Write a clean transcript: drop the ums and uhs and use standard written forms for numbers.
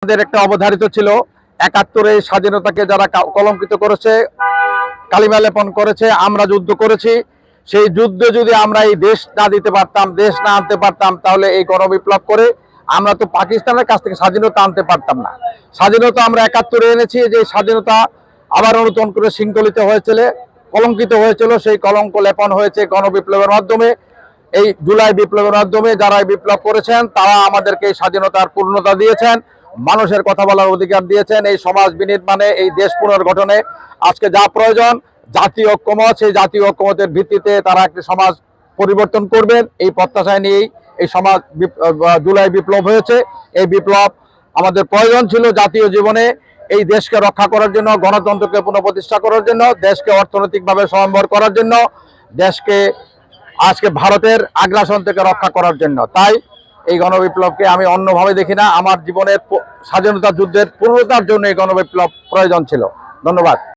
আমাদের একটা অবধারিত ছিল ৭১ স্বাধীনতাকে যারা কলঙ্কিত করেছে, কালিমা লেপন করেছে, আমরা যুদ্ধ করেছি। সেই যুদ্ধে যদি আমরা এই দেশ না দিতে পারতাম, দেশ না আনতে পারতাম, তাহলে এই গণবিপ্লব করে আমরা তো পাকিস্তানের কাছ থেকে স্বাধীনতা আনতে পারতাম না। স্বাধীনতা আমরা ৭১ এনেছি, যে স্বাধীনতা আবার নতুন করে শৃঙ্খলিত হয়েছিল, কলঙ্কিত হয়েছিল, সেই কলঙ্ক লেপন হয়েছে গণবিপ্লবের মাধ্যমে। এই জুলাই বিপ্লবের মাধ্যমে যারা বিপ্লব করেছেন তারা আমাদেরকে এই স্বাধীনতার পূর্ণতা দিয়েছেন, মানুষের কথা বলার অধিকার দিয়েছেন। এই সমাজ বিনির্মাণে, এই দেশ পুনর্গঠনে আজকে যা প্রয়োজন জাতীয় ঐক্যমত, সেই জাতীয় ঐক্যমতের ভিত্তিতে তারা একটি সমাজ পরিবর্তন করবেন, এই প্রত্যাশায় নিয়েই এই সমাজ জুলাই বিপ্লব হয়েছে। এই বিপ্লব আমাদের প্রয়োজন ছিল জাতীয় জীবনে, এই দেশকে রক্ষা করার জন্য, গণতন্ত্রকে পুনঃপ্রতিষ্ঠা করার জন্য, দেশকে অর্থনৈতিকভাবে স্বয়ম্বর করার জন্য, দেশকে আজকে ভারতের আগ্রাসন থেকে রক্ষা করার জন্য। তাই এই গণবিপ্লবকে আমি অন্যভাবে দেখি না। আমার জীবনের স্বাধীনতা যুদ্ধের পূর্ণতার জন্য এই গণবিপ্লব প্রয়োজন ছিল। ধন্যবাদ।